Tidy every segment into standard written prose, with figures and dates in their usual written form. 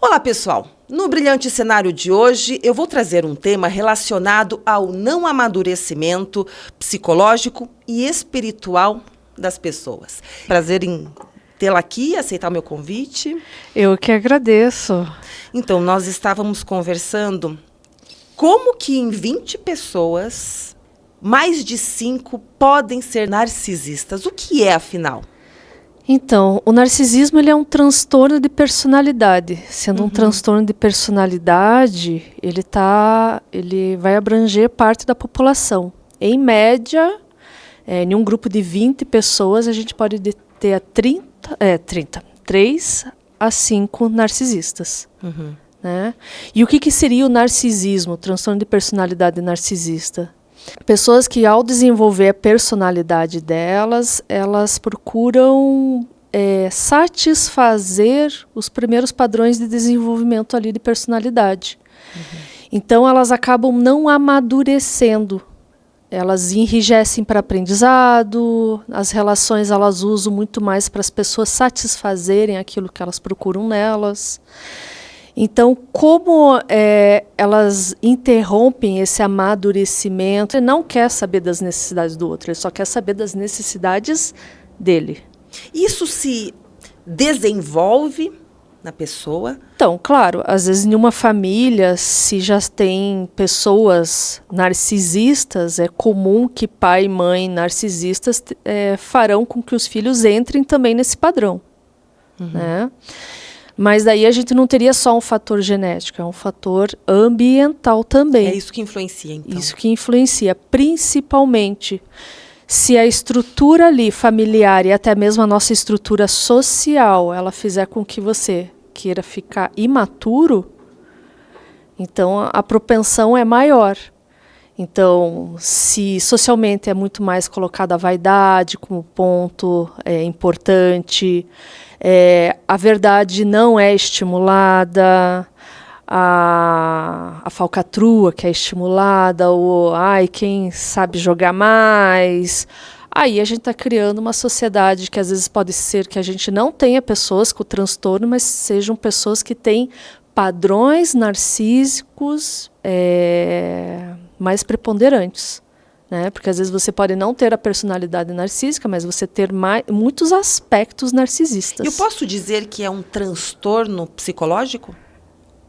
Olá, pessoal! No brilhante cenário de hoje, eu vou trazer um tema relacionado ao não amadurecimento psicológico e espiritual das pessoas. Prazer em tê-la aqui, aceitar o meu convite. Eu que agradeço. Então, nós estávamos conversando como que em 20 pessoas, mais de 5 podem ser narcisistas. O que é, afinal? Então, o narcisismo ele é um transtorno de personalidade. Sendo um transtorno de personalidade, ele vai abranger parte da população. Em média, em um grupo de 20 pessoas, a gente pode ter 3 a 5 narcisistas. Né? E o que seria o narcisismo, o transtorno de personalidade narcisista? Pessoas que, ao desenvolver a personalidade delas, elas procuram satisfazer os primeiros padrões de desenvolvimento ali de personalidade. Então, elas acabam não amadurecendo. Elas enrijecem para aprendizado, as relações elas usam muito mais para as pessoas satisfazerem aquilo que elas procuram nelas. Então, como elas interrompem esse amadurecimento, ele não quer saber das necessidades do outro, ele só quer saber das necessidades dele. Isso se desenvolve na pessoa? Então, claro, às vezes em uma família, se já tem pessoas narcisistas, é comum que pai e mãe narcisistas farão com que os filhos entrem também nesse padrão, né? Mas daí a gente não teria só um fator genético, é um fator ambiental também. É isso que influencia, então. Isso que influencia, principalmente se a estrutura ali familiar e até mesmo a nossa estrutura social, ela fizer com que você queira ficar imaturo, então a propensão é maior. Então, se socialmente é muito mais colocada a vaidade como ponto importante, a verdade não é estimulada, a falcatrua que é estimulada, quem sabe jogar mais. Aí a gente está criando uma sociedade que às vezes pode ser que a gente não tenha pessoas com transtorno, mas sejam pessoas que têm padrões narcísicos mais preponderantes. Né? Porque às vezes você pode não ter a personalidade narcísica, mas você ter muitos aspectos narcisistas. Eu posso dizer que é um transtorno psicológico?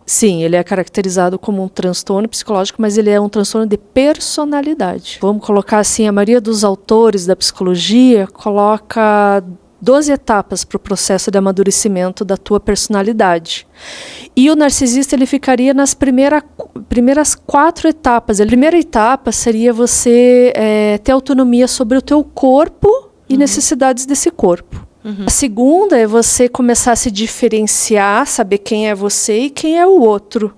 Sim, ele é caracterizado como um transtorno psicológico, mas ele é um transtorno de personalidade. Vamos colocar assim, a maioria dos autores da psicologia coloca 12 etapas para o processo de amadurecimento da tua personalidade. E o narcisista ele ficaria nas primeiras 4 etapas. A primeira etapa seria você ter autonomia sobre o teu corpo e necessidades desse corpo. A segunda é você começar a se diferenciar, saber quem é você e quem é o outro.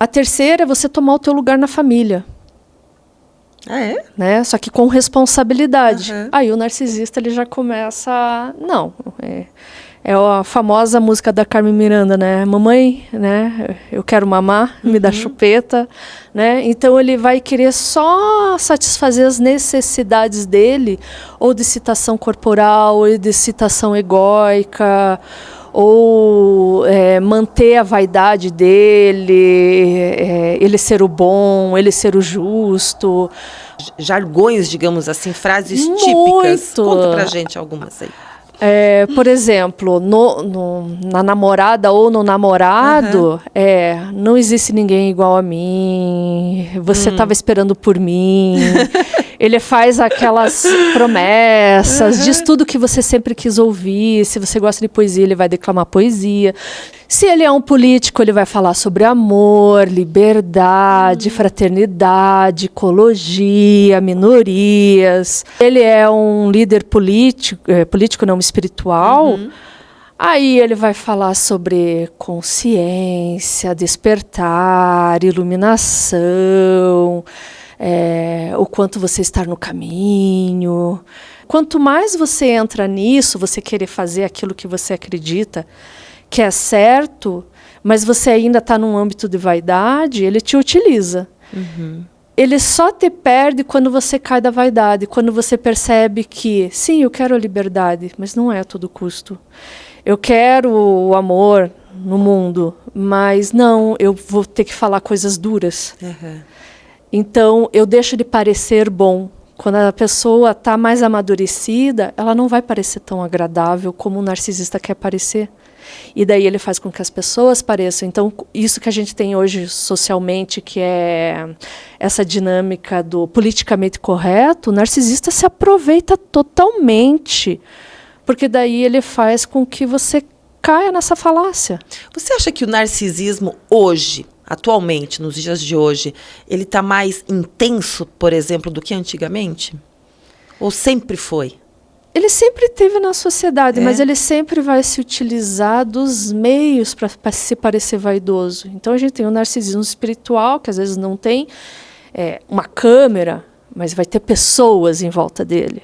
A terceira é você tomar o teu lugar na família. Ah, é? Né? Só que com responsabilidade. Aí o narcisista ele já começa... É a famosa música da Carmen Miranda, né? Mamãe, né? Eu quero mamar, me dá chupeta, né? Então ele vai querer só satisfazer as necessidades dele, ou de excitação corporal, ou de excitação egóica, ou manter a vaidade dele, ele ser o bom, ele ser o justo. Jargões, digamos assim, frases típicas. Conta pra gente algumas aí. Por exemplo, na namorada ou no namorado, não existe ninguém igual a mim, você estava esperando por mim. Ele faz aquelas promessas, diz tudo que você sempre quis ouvir. Se você gosta de poesia, ele vai declamar poesia. Se ele é um político, ele vai falar sobre amor, liberdade, fraternidade, ecologia, minorias. Ele é um líder político não, espiritual. Aí ele vai falar sobre consciência, despertar, iluminação, o quanto você está no caminho. Quanto mais você entra nisso, você querer fazer aquilo que você acredita que é certo, mas você ainda está num âmbito de vaidade, ele te utiliza. Ele só te perde quando você cai da vaidade, quando você percebe que, sim, eu quero a liberdade, mas não é a todo custo. Eu quero o amor, no mundo, mas não, eu vou ter que falar coisas duras. Então, eu deixo de parecer bom. Quando a pessoa está mais amadurecida, ela não vai parecer tão agradável como o narcisista quer parecer. E daí ele faz com que as pessoas pareçam. Então, isso que a gente tem hoje socialmente, que é essa dinâmica do politicamente correto, o narcisista se aproveita totalmente. Porque daí ele faz com que você caia nessa falácia. Você acha que o narcisismo hoje, atualmente, nos dias de hoje, ele está mais intenso, por exemplo, do que antigamente? Ou sempre foi? Ele sempre teve na sociedade, mas ele sempre vai se utilizar dos meios para se parecer vaidoso. Então a gente tem o narcisismo espiritual, que às vezes não tem uma câmera, mas vai ter pessoas em volta dele.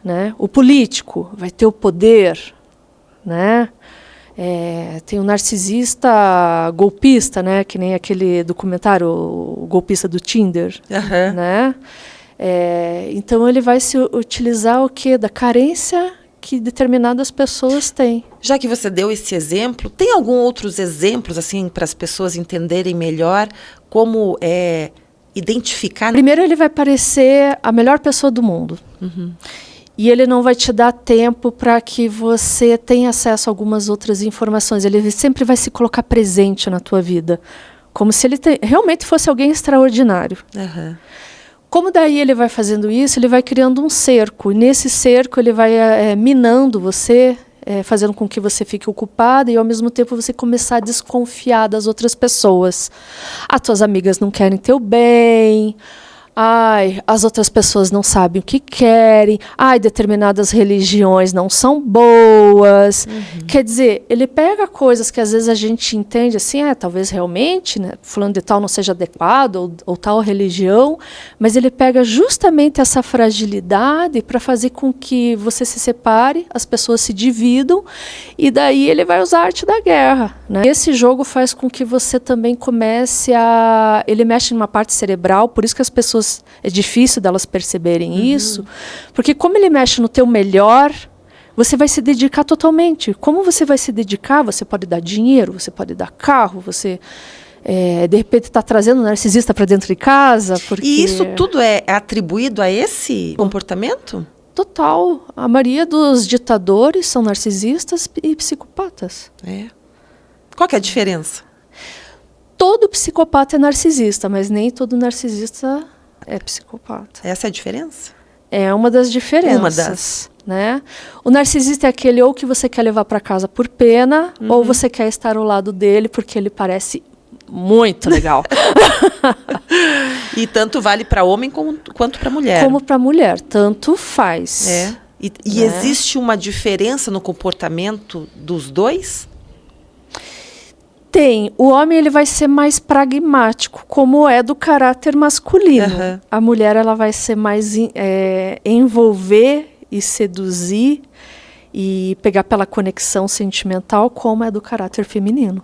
Né? O político vai ter o poder, né? Tem o narcisista golpista, né? Que nem aquele documentário, o golpista do Tinder, né? Então ele vai se utilizar o quê? Da carência que determinadas pessoas têm. Já que você deu esse exemplo, tem alguns outros exemplos assim para as pessoas entenderem melhor como identificar? Primeiro ele vai parecer a melhor pessoa do mundo. E ele não vai te dar tempo para que você tenha acesso a algumas outras informações. Ele sempre vai se colocar presente na tua vida, como se ele realmente fosse alguém extraordinário. Como daí ele vai fazendo isso, ele vai criando um cerco. E nesse cerco ele vai minando você, fazendo com que você fique ocupada e ao mesmo tempo você começar a desconfiar das outras pessoas. As tuas amigas não querem teu bem. Ai, as outras pessoas não sabem o que querem. Ai, determinadas religiões não são boas. Quer dizer, ele pega coisas que às vezes a gente entende assim, talvez realmente, né, fulano de tal não seja adequado, ou tal religião, mas ele pega justamente essa fragilidade para fazer com que você se separe, as pessoas se dividam, e daí ele vai usar a arte da guerra. Né? Esse jogo faz com que você também comece a... Ele mexe numa parte cerebral, por isso que as pessoas é difícil delas perceberem isso, porque como ele mexe no teu melhor, você vai se dedicar totalmente. Como você vai se dedicar? Você pode dar dinheiro, você pode dar carro, você de repente está trazendo um narcisista para dentro de casa. Porque... E isso tudo é atribuído a esse comportamento? Total. A maioria dos ditadores são narcisistas e psicopatas. Qual que é a diferença? Todo psicopata é narcisista, mas nem todo narcisista é psicopata. Essa é a diferença? É uma das diferenças. Uma das. Né? O narcisista é aquele ou que você quer levar para casa por pena, ou você quer estar ao lado dele porque ele parece muito legal. E tanto vale para homem quanto para mulher. Como para mulher, tanto faz. E existe uma diferença no comportamento dos dois? Tem. O homem ele vai ser mais pragmático, como é do caráter masculino. A mulher ela vai ser mais envolver e seduzir e pegar pela conexão sentimental, como é do caráter feminino.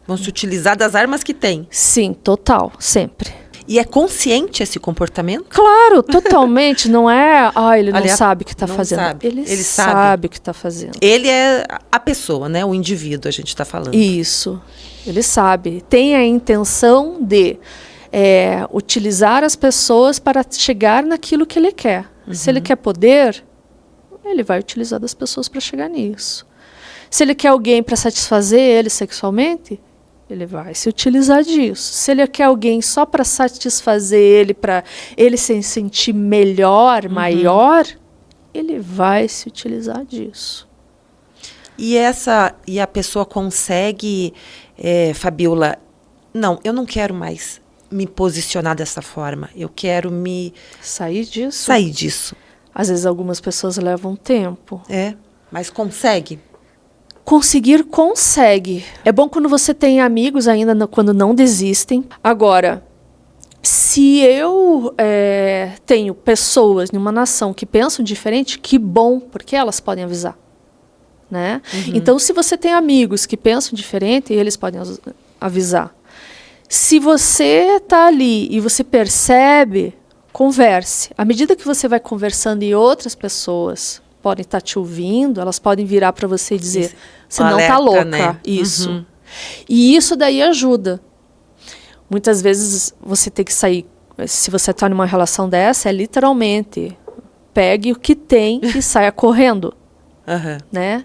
Vão se utilizar das armas que tem? Sim, total, sempre. E é consciente esse comportamento? Claro, totalmente. Não é, ele não sabe o que está fazendo. Sabe. Ele sabe o que está fazendo. Ele é a pessoa, né? O indivíduo, a gente está falando. Isso. Ele sabe. Tem a intenção de utilizar as pessoas para chegar naquilo que ele quer. Se ele quer poder, ele vai utilizar das pessoas para chegar nisso. Se ele quer alguém para satisfazer ele sexualmente, ele vai se utilizar disso. Se ele quer alguém só para satisfazer ele, para ele se sentir melhor, maior, ele vai se utilizar disso. E a pessoa consegue, Fabiola, não, eu não quero mais me posicionar dessa forma. Eu quero me... Sair disso? Sair disso. Às vezes algumas pessoas levam tempo. Mas consegue? Conseguir, consegue. É bom quando você tem amigos ainda, quando não desistem. Agora, se eu tenho pessoas numa nação que pensam diferente, que bom, porque elas podem avisar. Né? Então, se você tem amigos que pensam diferente, eles podem avisar. Se você está ali e você percebe, converse. À medida que você vai conversando e outras pessoas podem estar te ouvindo, elas podem virar para você e dizer, Isso. você não Alerta, tá louca. né? Isso. Uhum. E isso daí ajuda. Muitas vezes você tem que sair, se você está numa relação dessa, é literalmente, pegue o que tem e saia correndo. Uhum. Né?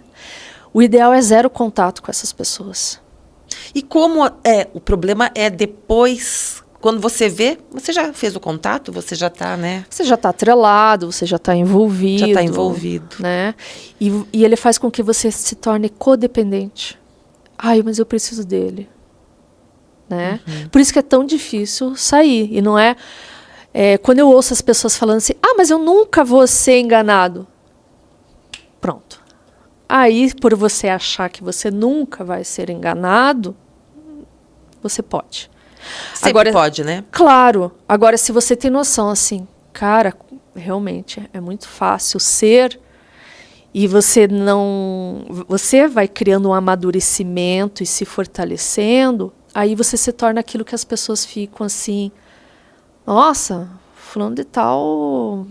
O ideal é 0 contato com essas pessoas. E como o problema é depois, quando você vê, você já fez o contato, você já está, né? Você já está atrelado, você já está envolvido. Já está envolvido. Né? E ele faz com que você se torne codependente. Ai, mas eu preciso dele. Né? Uhum. Por isso que é tão difícil sair. E não é... quando eu ouço as pessoas falando assim, mas eu nunca vou ser enganado. Pronto. Aí, por você achar que você nunca vai ser enganado, você pode. Sempre agora, pode, né? Claro. Agora, se você tem noção assim, cara, realmente é muito fácil ser, e você vai criando um amadurecimento e se fortalecendo, aí você se torna aquilo que as pessoas ficam assim, nossa, fulano de tal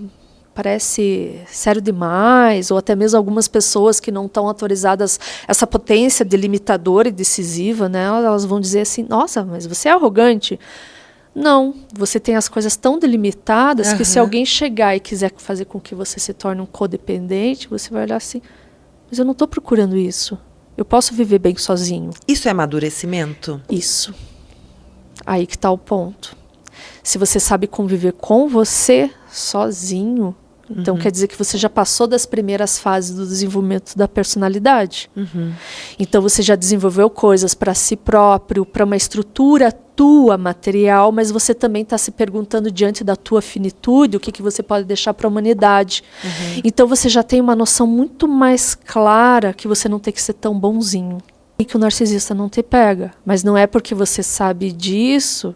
parece sério demais, ou até mesmo algumas pessoas que não estão autorizadas essa potência delimitadora e decisiva, né? Elas vão dizer assim, nossa, mas você é arrogante. Não, você tem as coisas tão delimitadas que se alguém chegar e quiser fazer com que você se torne um codependente, você vai olhar assim, mas eu não estou procurando isso. Eu posso viver bem sozinho. Isso é amadurecimento? Isso. Aí que está o ponto. Se você sabe conviver com você sozinho, então quer dizer que você já passou das primeiras fases do desenvolvimento da personalidade. Então você já desenvolveu coisas para si próprio, para uma estrutura tua material, mas você também está se perguntando diante da tua finitude o que você pode deixar para a humanidade. Então você já tem uma noção muito mais clara que você não tem que ser tão bonzinho. E que o narcisista não te pega. Mas não é porque você sabe disso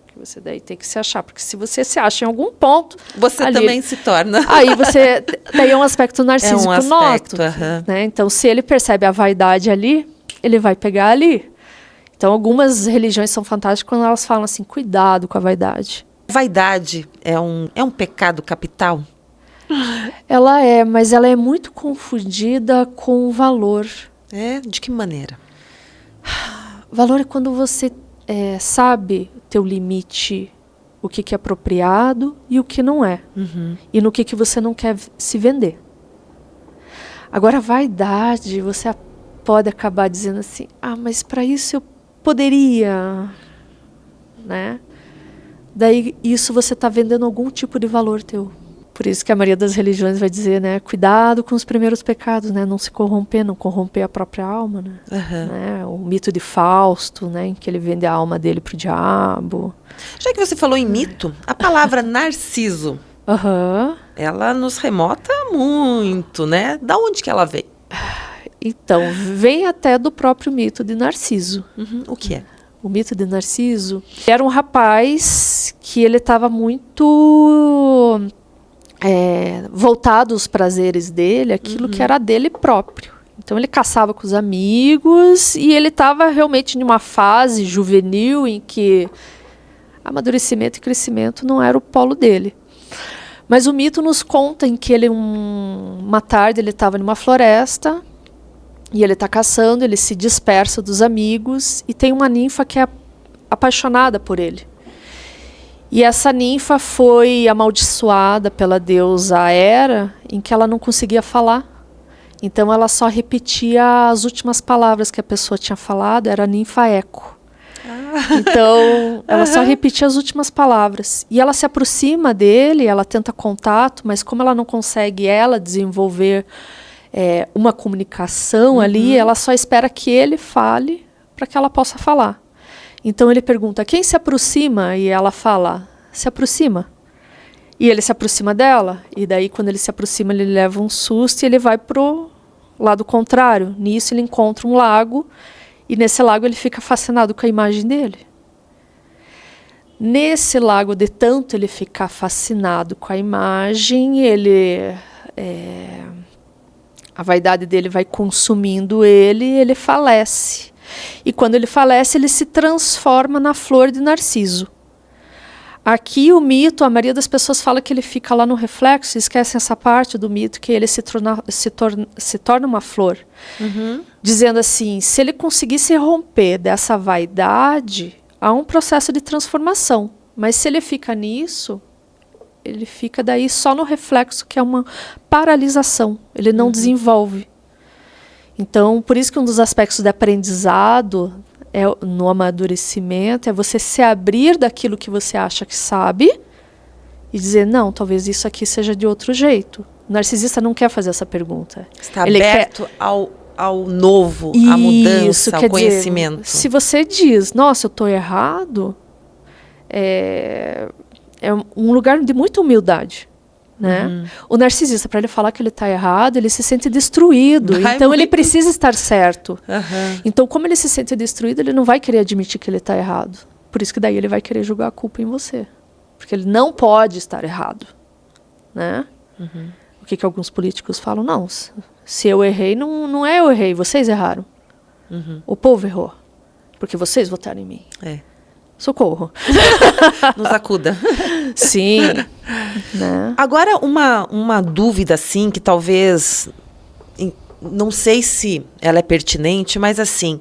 que você daí tem que se achar. Porque se você se acha em algum ponto... Você ali, também se torna. Aí você... Daí é um aspecto narcísico aspecto, noto. Né? Então, se ele percebe a vaidade ali, ele vai pegar ali. Então, algumas religiões são fantásticas quando elas falam assim, cuidado com a vaidade. Vaidade é um pecado capital? Ela é, mas ela é muito confundida com o valor. De que maneira? Valor é quando você sabe teu limite, o que é apropriado e o que não é. E no que você não quer se vender. Agora, a vaidade, você pode acabar dizendo assim, mas para isso eu poderia, né? Daí, isso você está vendendo algum tipo de valor teu. Por isso que a maioria das religiões vai dizer, né, cuidado com os primeiros pecados, né, não se corromper, não corromper a própria alma, né? Né? O mito de Fausto, né, em que ele vende a alma dele pro diabo. Já que você falou em mito, a palavra narciso, ela nos remota muito, né? Da onde que ela vem? Então, vem até do próprio mito de Narciso. O que é? O mito de Narciso era um rapaz que ele estava muito voltado aos prazeres dele, aquilo que era dele próprio. Então ele caçava com os amigos e ele estava realmente em uma fase juvenil em que amadurecimento e crescimento não era o polo dele. Mas o mito nos conta em que ele, uma tarde, ele estava numa floresta e ele está caçando, ele se dispersa dos amigos e tem uma ninfa que é apaixonada por ele. E essa ninfa foi amaldiçoada pela deusa Hera, em que ela não conseguia falar. Então ela só repetia as últimas palavras que a pessoa tinha falado, era a ninfa Eco. Então ela só repetia as últimas palavras. E ela se aproxima dele, ela tenta contato, mas como ela não consegue desenvolver uma comunicação ali, ela só espera que ele fale para que ela possa falar. Então ele pergunta, quem se aproxima? E ela fala, se aproxima. E ele se aproxima dela, e daí quando ele se aproxima ele leva um susto e ele vai pro lado contrário. Nisso ele encontra um lago, e nesse lago ele fica fascinado com a imagem dele. Nesse lago, de tanto ele ficar fascinado com a imagem, a vaidade dele vai consumindo ele e ele falece. E quando ele falece, ele se transforma na flor de Narciso. Aqui o mito, a maioria das pessoas fala que ele fica lá no reflexo, esquecem essa parte do mito, que ele se torna uma flor. Dizendo assim, se ele conseguisse romper dessa vaidade, há um processo de transformação. Mas se ele fica nisso, ele fica daí só no reflexo, que é uma paralisação. Ele não desenvolve. Então, por isso que um dos aspectos de aprendizado no amadurecimento é você se abrir daquilo que você acha que sabe e dizer, não, talvez isso aqui seja de outro jeito. O narcisista não quer fazer essa pergunta. Está aberto ao novo, à mudança, ao conhecimento. Dizer, se você diz, nossa, eu estou errado, é um lugar de muita humildade. Né? O narcisista, para ele falar que ele está errado, ele se sente destruído. Então, ele precisa estar certo. Então, como ele se sente destruído, ele não vai querer admitir que ele está errado. Por isso que daí ele vai querer jogar a culpa em você. Porque ele não pode estar errado. Né? O que alguns políticos falam? Não, se eu errei, não é eu errei, vocês erraram. O povo errou. Porque vocês votaram em mim. Socorro. Nos acuda. Sim. Né? Agora, uma dúvida, assim, que talvez... Não sei se ela é pertinente, mas assim...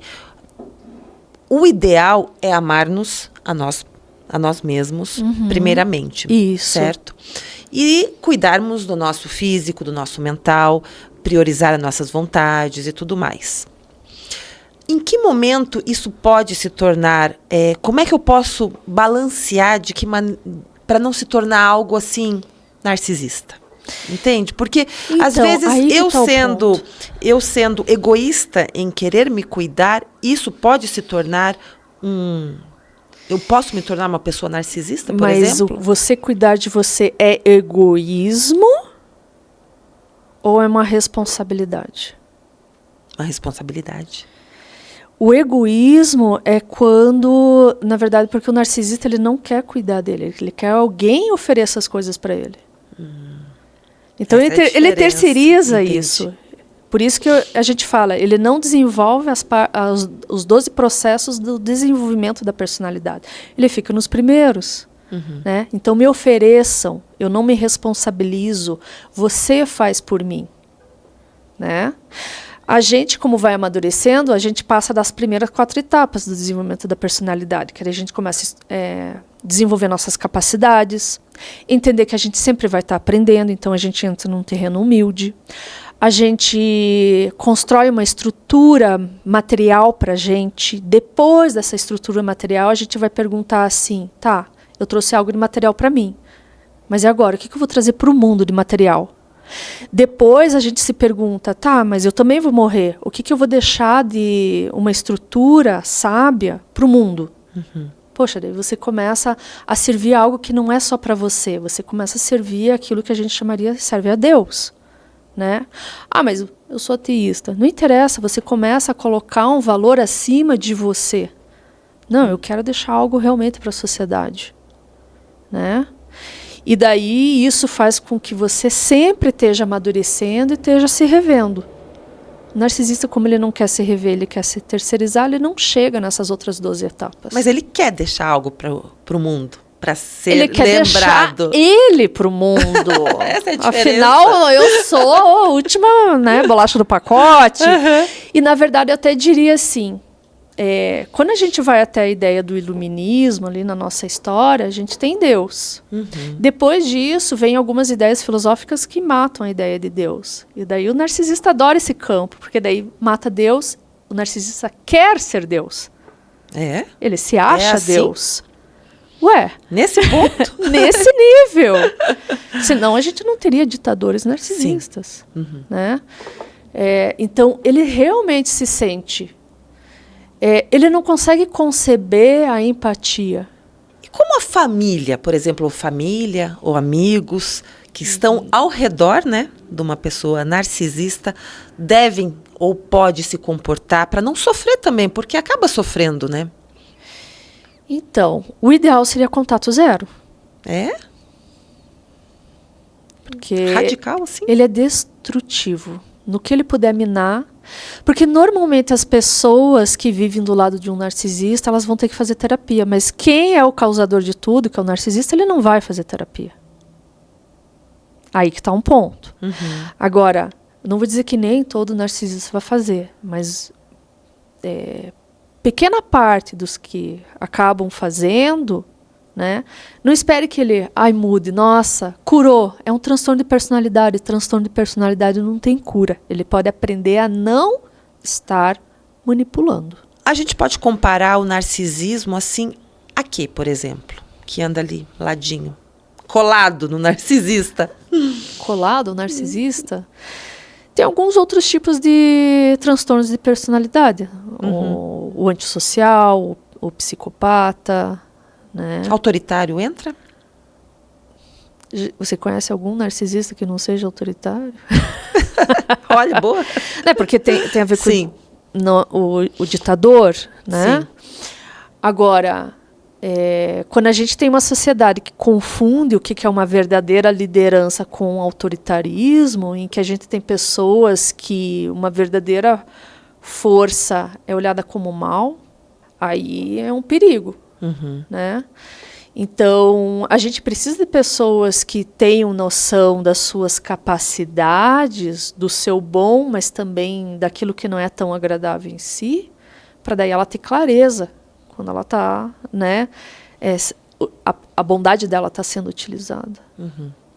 O ideal é amar-nos a nós mesmos, primeiramente. Isso. Certo? E cuidarmos do nosso físico, do nosso mental, priorizar as nossas vontades e tudo mais. Em que momento isso pode se tornar... como é que eu posso balancear para não se tornar algo assim narcisista? Entende? Porque então, às vezes eu sendo egoísta em querer me cuidar, isso pode se tornar eu posso me tornar uma pessoa narcisista, por exemplo? Mas você cuidar de você é egoísmo ou é uma responsabilidade? Uma responsabilidade. O egoísmo é quando, na verdade, porque o narcisista ele não quer cuidar dele, ele quer alguém oferecer as coisas para ele. Então ele terceiriza isso. Por isso que a gente fala, ele não desenvolve os 12 processos do desenvolvimento da personalidade. Ele fica nos primeiros. Né? Então me ofereçam, eu não me responsabilizo, você faz por mim. Né? A gente, como vai amadurecendo, a gente passa das primeiras 4 etapas do desenvolvimento da personalidade, que a gente começa a desenvolver nossas capacidades, entender que a gente sempre vai estar aprendendo, então a gente entra num terreno humilde, a gente constrói uma estrutura material para a gente, depois dessa estrutura material a gente vai perguntar assim, tá, eu trouxe algo de material para mim, mas e agora, o que eu vou trazer para o mundo de material? Depois a gente se pergunta, tá, mas eu também vou morrer. O que eu vou deixar de uma estrutura sábia para o mundo? Poxa, daí você começa a servir algo que não é só para você. Você começa a servir aquilo que a gente chamaria de serve a Deus. Né? Ah, mas eu sou ateísta. Não interessa, você começa a colocar um valor acima de você. Não, eu quero deixar algo realmente para a sociedade. Né? E daí isso faz com que você sempre esteja amadurecendo e esteja se revendo. O narcisista, como ele não quer se rever, ele quer se terceirizar, ele não chega nessas outras 12 etapas. Mas ele quer deixar algo para o mundo, para ser ele quer lembrado. Deixar ele para o mundo. Essa é a diferença. Afinal, eu sou a última, né, bolacha do pacote. E, na verdade, eu até diria assim, quando a gente vai até a ideia do iluminismo ali na nossa história, a gente tem Deus. Depois disso, vem algumas ideias filosóficas que matam a ideia de Deus. E daí o narcisista adora esse campo, porque daí mata Deus, o narcisista quer ser Deus. Ele se acha assim? Deus. Ué. Nesse ponto? Nesse nível. Senão a gente não teria ditadores narcisistas. Né? Então, ele realmente se sente... ele não consegue conceber a empatia. E como a família, por exemplo, família ou amigos que estão ao redor, né, de uma pessoa narcisista, devem ou pode se comportar para não sofrer também, porque acaba sofrendo, né? Então, o ideal seria contato zero. Porque radical, assim? ele é destrutivo. no que ele puder minar, porque normalmente as pessoas que vivem do lado de um narcisista, elas vão ter que fazer terapia, mas quem é o causador de tudo, que é o narcisista, ele não vai fazer terapia. Aí que está um ponto. Agora, não vou dizer que nem todo narcisista vai fazer, mas pequena parte dos que acabam fazendo, né? Não espere que ele mude, nossa, curou, é um transtorno de personalidade não tem cura. Ele pode aprender a não estar manipulando. A gente pode comparar o narcisismo assim a quê, por exemplo? Que anda ali, ladinho, colado no narcisista. Colado, narcisista? Tem alguns outros tipos de transtornos de personalidade. O antissocial, o psicopata, né? Autoritário entra? Você conhece algum narcisista que não seja autoritário? Olha, boa. Porque tem a ver com Sim. O ditador, né? Sim. Agora, quando a gente tem uma sociedade que confunde o que é uma verdadeira liderança com autoritarismo, em que a gente tem pessoas que uma verdadeira força é olhada como mal, aí é um perigo, né? Então, a gente precisa de pessoas que tenham noção das suas capacidades, do seu bom, mas também daquilo que não é tão agradável em si, para daí ela ter clareza quando ela está, né? A bondade dela está sendo utilizada,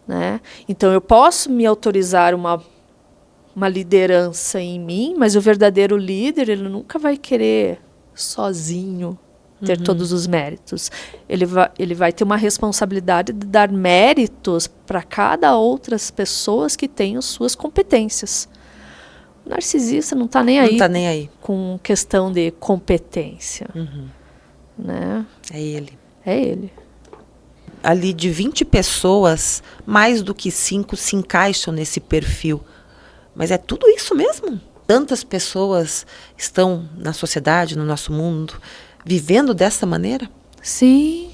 né? Então, eu posso me autorizar uma liderança em mim, mas o verdadeiro líder, ele nunca vai querer sozinho ter todos os méritos. Ele vai ter uma responsabilidade de dar méritos para cada outras pessoas que tenham suas competências. O narcisista não está nem aí. Não está nem aí. Com questão de competência. Né? É ele. É ele. Ali de 20 pessoas, mais do que 5 se encaixam nesse perfil. Mas é tudo isso mesmo? Tantas pessoas estão na sociedade, no nosso mundo, vivendo dessa maneira? Sim.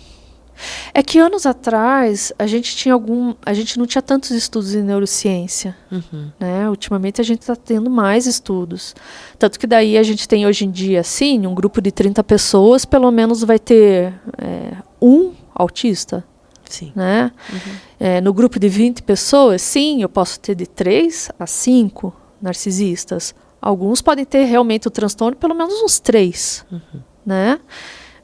É que anos atrás a gente não tinha tantos estudos em neurociência, né? Ultimamente a gente está tendo mais estudos. Tanto que daí a gente tem hoje em dia, sim, um grupo de 30 pessoas, pelo menos vai ter um autista. Sim. Né? No grupo de 20 pessoas, sim, eu posso ter de 3 a 5 narcisistas. Alguns podem ter realmente o transtorno, pelo menos uns 3. Né?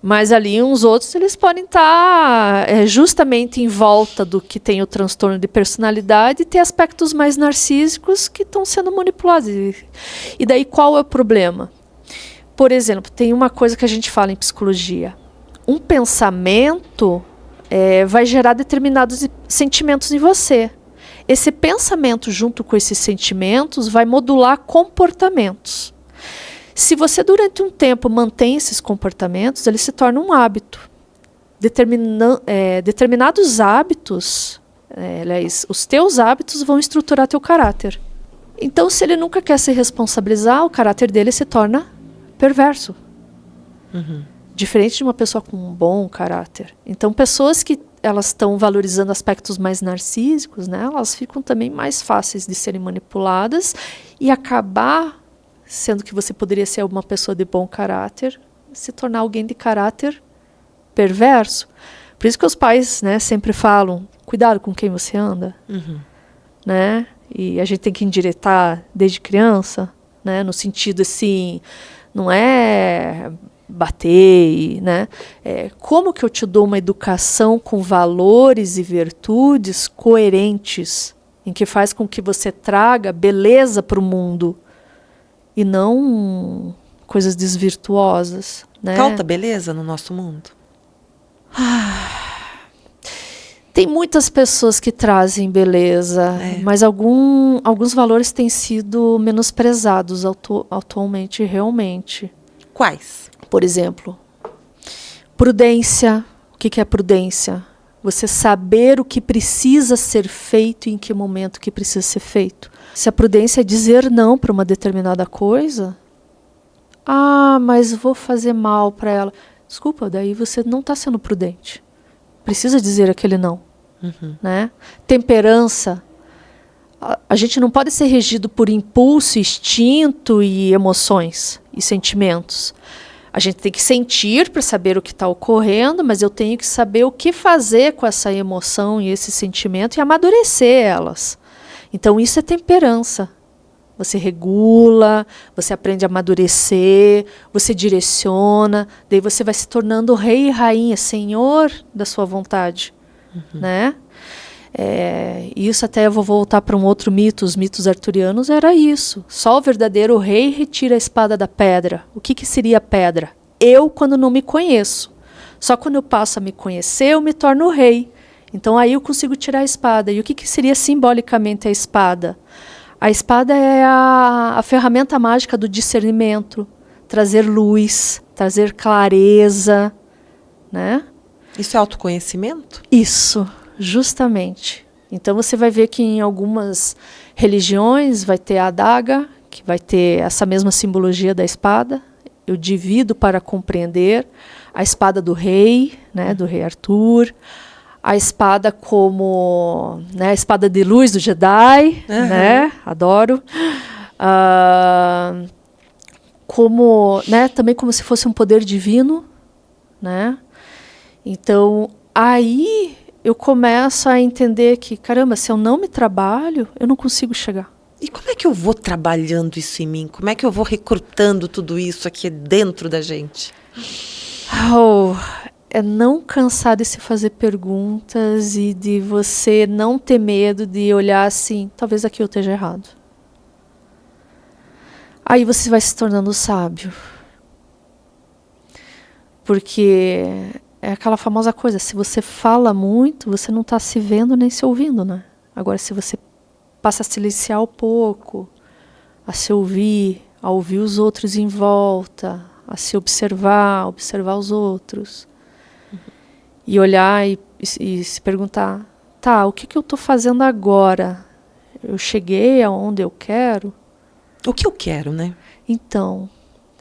Mas ali uns outros, eles podem estar justamente em volta do que tem o transtorno de personalidade e ter aspectos mais narcísicos que estão sendo manipulados. E daí qual é o problema? Por exemplo, tem uma coisa que a gente fala em psicologia. Um pensamento vai gerar determinados sentimentos em você. Esse pensamento junto com esses sentimentos vai modular comportamentos. Se você durante um tempo mantém esses comportamentos, ele se torna um hábito. Determinados hábitos, os teus hábitos vão estruturar teu caráter. Então, se ele nunca quer se responsabilizar, o caráter dele se torna perverso. Diferente de uma pessoa com um bom caráter. Então, pessoas que elas estão valorizando aspectos mais narcísicos, né, elas ficam também mais fáceis de serem manipuladas e acabar sendo que você poderia ser uma pessoa de bom caráter, se tornar alguém de caráter perverso. Por isso que os pais, né, sempre falam, cuidado com quem você anda. Né? E a gente tem que endireitar desde criança, né, no sentido assim, não é bater, né? Como que eu te dou uma educação com valores e virtudes coerentes, em que faz com que você traga beleza para o mundo, e não coisas desvirtuosas, né? Falta beleza no nosso mundo? Tem muitas pessoas que trazem beleza, mas alguns valores têm sido menosprezados atualmente, realmente. Quais? Por exemplo, prudência. O que é prudência? Você saber o que precisa ser feito e em que momento que precisa ser feito. Se a prudência é dizer não para uma determinada coisa, mas vou fazer mal para ela. Desculpa, daí você não está sendo prudente. Precisa dizer aquele não. Né? Temperança. a gente não pode ser regido por impulso, instinto e emoções e sentimentos. A gente tem que sentir para saber o que está ocorrendo, mas eu tenho que saber o que fazer com essa emoção e esse sentimento e amadurecer elas. Então isso é temperança. Você regula, você aprende a amadurecer, você direciona, daí você vai se tornando rei e rainha, senhor da sua vontade, né? Isso até eu vou voltar para um outro mito, os mitos arturianos era isso. Só o verdadeiro rei retira a espada da pedra. O que seria a pedra? Eu quando não me conheço. Só quando eu passo a me conhecer, eu me torno rei. Então aí eu consigo tirar a espada. E o que seria simbolicamente a espada? A espada é a ferramenta mágica do discernimento, trazer luz, trazer clareza, né? Isso é autoconhecimento? Isso, justamente. Então você vai ver que em algumas religiões vai ter a adaga, que vai ter essa mesma simbologia da espada. Eu divido para compreender a espada do rei, né, do rei Arthur. A espada como, né, a espada de luz do Jedi, né, adoro. Como, né, também como se fosse um poder divino, né. Então, aí eu começo a entender que, caramba, se eu não me trabalho, eu não consigo chegar. E como é que eu vou trabalhando isso em mim? Como é que eu vou recrutando tudo isso aqui dentro da gente? É não cansar de se fazer perguntas e de você não ter medo de olhar assim, talvez aqui eu esteja errado. Aí você vai se tornando sábio. Porque é aquela famosa coisa, se você fala muito, você não está se vendo nem se ouvindo, né? Agora, se você passa a silenciar um pouco, a se ouvir, a ouvir os outros em volta, a se observar os outros, e olhar e se perguntar, tá, o que eu estou fazendo agora? Eu cheguei aonde eu quero? O que eu quero, né? Então,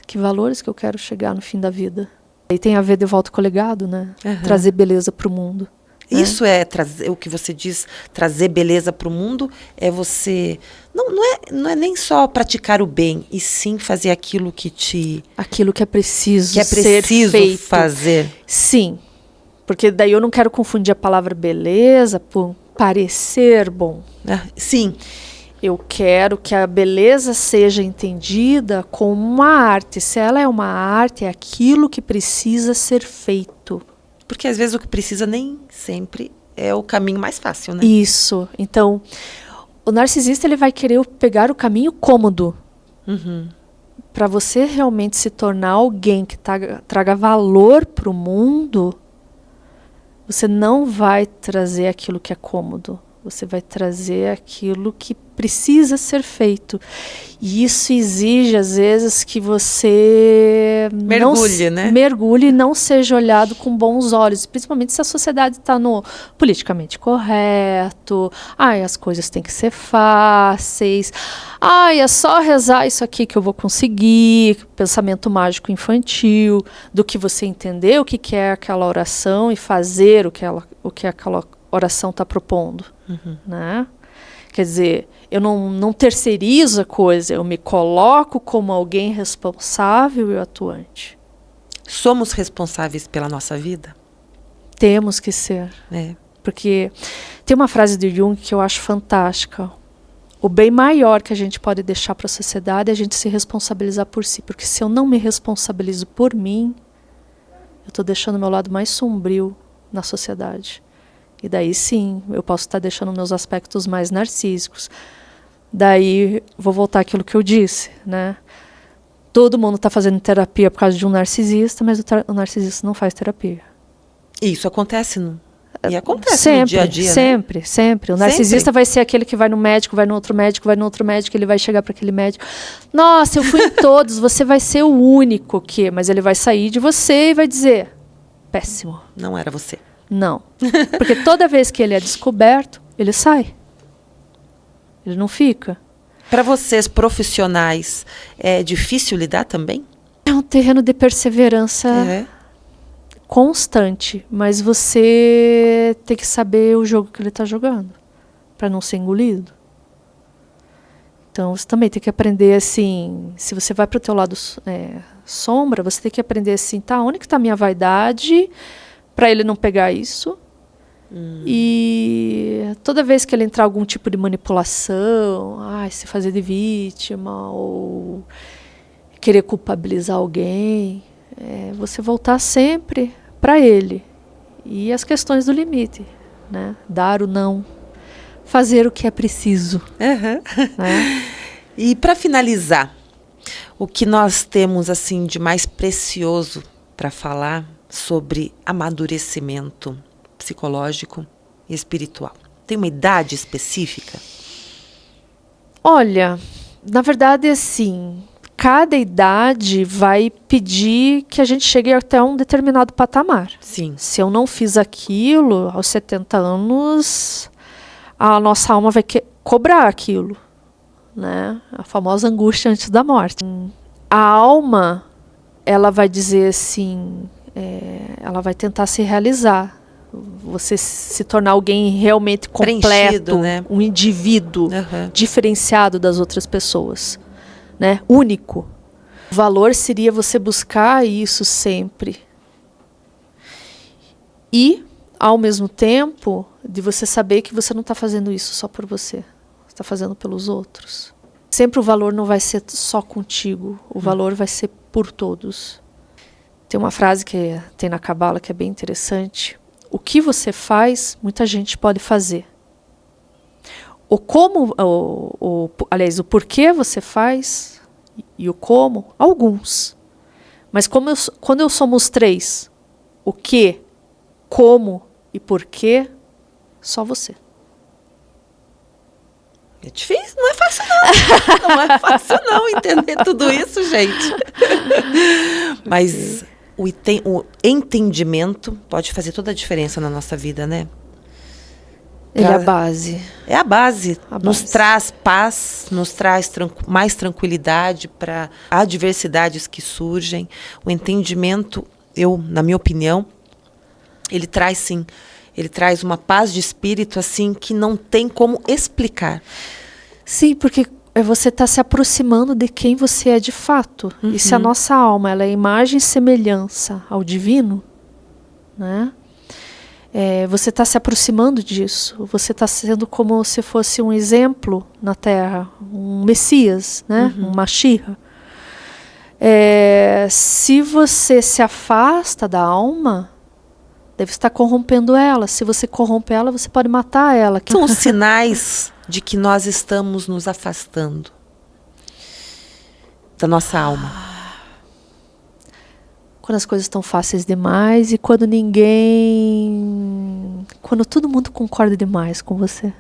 que valores que eu quero chegar no fim da vida? E tem a ver de volta com o legado, né? Trazer beleza para o mundo. Isso é trazer, o que você diz, trazer beleza para o mundo, é você... Não é nem só praticar o bem, e sim fazer aquilo que aquilo que é preciso ser feito. Fazer. Sim. Porque daí eu não quero confundir a palavra beleza por parecer bom. Sim. Eu quero que a beleza seja entendida como uma arte. Se ela é uma arte, é aquilo que precisa ser feito. Porque às vezes o que precisa nem sempre é o caminho mais fácil, né? Isso. Então, o narcisista ele vai querer pegar o caminho cômodo. Para você realmente se tornar alguém que traga valor para o mundo, você não vai trazer aquilo que é cômodo. Você vai trazer aquilo que precisa ser feito. E isso exige, às vezes, que você mergulhe e não seja olhado com bons olhos. Principalmente se a sociedade está no politicamente correto. As coisas têm que ser fáceis. É só rezar isso aqui que eu vou conseguir. Pensamento mágico infantil. Do que você entender o que é aquela oração e fazer o que aquela oração está propondo. Né? Quer dizer, eu não terceirizo a coisa, eu me coloco como alguém responsável e atuante. Somos responsáveis pela nossa vida? Temos que ser. Porque tem uma frase de Jung que eu acho fantástica. O bem maior que a gente pode deixar para a sociedade é a gente se responsabilizar por si. Porque se eu não me responsabilizo por mim, eu estou deixando o meu lado mais sombrio na sociedade. E daí sim, eu posso estar deixando meus aspectos mais narcísicos. Daí, vou voltar àquilo que eu disse, né? Todo mundo está fazendo terapia por causa de um narcisista, mas o narcisista não faz terapia. Isso acontece, e acontece sempre, no dia a dia, sempre, né? Sempre. O narcisista vai ser aquele que vai no médico, vai no outro médico, ele vai chegar para aquele médico. Nossa, eu fui em todos, você vai ser o único que... Mas ele vai sair de você e vai dizer, péssimo. Não era você. Não. Porque toda vez que ele é descoberto, ele sai. Ele não fica. Para vocês, profissionais, é difícil lidar também? É um terreno de perseverança constante. Mas você tem que saber o jogo que ele está jogando. Para não ser engolido. Então, você também tem que aprender, assim, se você vai para o teu lado sombra, você tem que aprender, assim, tá, onde que está a minha vaidade, para ele não pegar isso. E toda vez que ele entrar algum tipo de manipulação, se fazer de vítima, ou querer culpabilizar alguém, você voltar sempre para ele. E as questões do limite, né? Dar o não, fazer o que é preciso. Né? E para finalizar, o que nós temos assim de mais precioso para falar sobre amadurecimento psicológico e espiritual? Tem uma idade específica? Olha, na verdade, assim, cada idade vai pedir que a gente chegue até um determinado patamar. Sim. Se eu não fiz aquilo, aos 70 anos, a nossa alma vai cobrar aquilo, né? A famosa angústia antes da morte. A alma, ela vai dizer assim, ela vai tentar se realizar. Você se tornar alguém realmente completo, né? Um indivíduo diferenciado das outras pessoas, né? Único. O valor seria você buscar isso sempre. E, ao mesmo tempo, de você saber que você não está fazendo isso só por você. Você está fazendo pelos outros. Sempre o valor não vai ser só contigo. O valor vai ser por todos. Tem uma frase que tem na Cabala que é bem interessante. O que você faz, muita gente pode fazer. Aliás, o porquê você faz e o como, alguns. Mas quando somos três, o que, como e porquê, só você. É difícil, não é fácil não. Não é fácil não entender tudo isso, gente. Mas o entendimento pode fazer toda a diferença na nossa vida, né? Ele é a base. É a base. Nos traz paz, nos traz mais tranquilidade para adversidades que surgem. O entendimento, na minha opinião, ele traz sim. Ele traz uma paz de espírito assim que não tem como explicar. Sim, porque você está se aproximando de quem você é de fato. E se a nossa alma ela é imagem e semelhança ao divino, né? Você está se aproximando disso. Você está sendo como se fosse um exemplo na Terra, um Messias, né? Um Mashiach. Se você se afasta da alma, deve estar corrompendo ela. Se você corrompe ela, você pode matar ela. São os sinais de que nós estamos nos afastando da nossa alma. Quando as coisas estão fáceis demais e quando todo mundo concorda demais com você.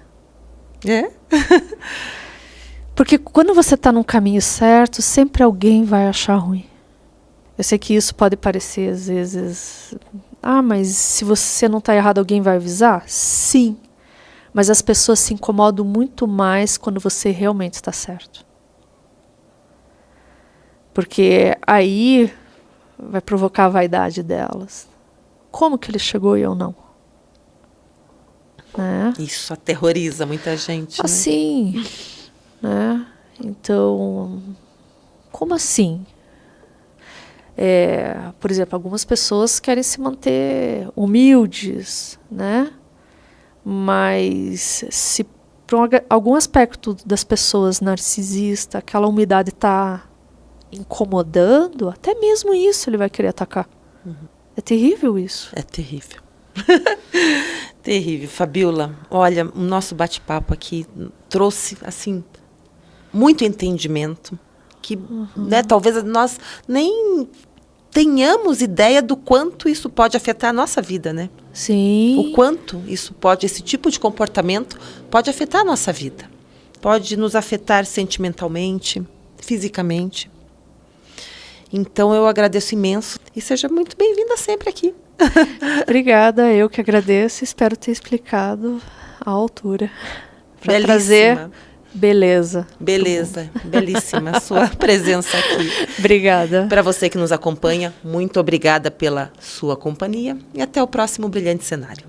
Porque quando você está num caminho certo, sempre alguém vai achar ruim. Eu sei que isso pode parecer às vezes... mas se você não está errado, alguém vai avisar? Sim. Mas as pessoas se incomodam muito mais quando você realmente está certo. Porque aí vai provocar a vaidade delas. Como que ele chegou e eu não? Né? Isso aterroriza muita gente. Assim, né? Então, como assim? Por exemplo, algumas pessoas querem se manter humildes, né? Mas se por algum aspecto das pessoas narcisista, aquela humildade está incomodando, até mesmo isso ele vai querer atacar. É terrível isso. É terrível. Terrível. Fabiola, olha, o nosso bate-papo aqui trouxe, assim, muito entendimento. Que, né, talvez nós nem tenhamos ideia do quanto isso pode afetar a nossa vida, né? Sim. O quanto esse tipo de comportamento pode afetar a nossa vida. Pode nos afetar sentimentalmente, fisicamente. Então, eu agradeço imenso e seja muito bem-vinda sempre aqui. Obrigada, eu que agradeço. Espero ter explicado à altura. Para trazer... Beleza. Belíssima a sua presença aqui. Obrigada. Para você que nos acompanha, muito obrigada pela sua companhia e até o próximo Brilhante Cenário.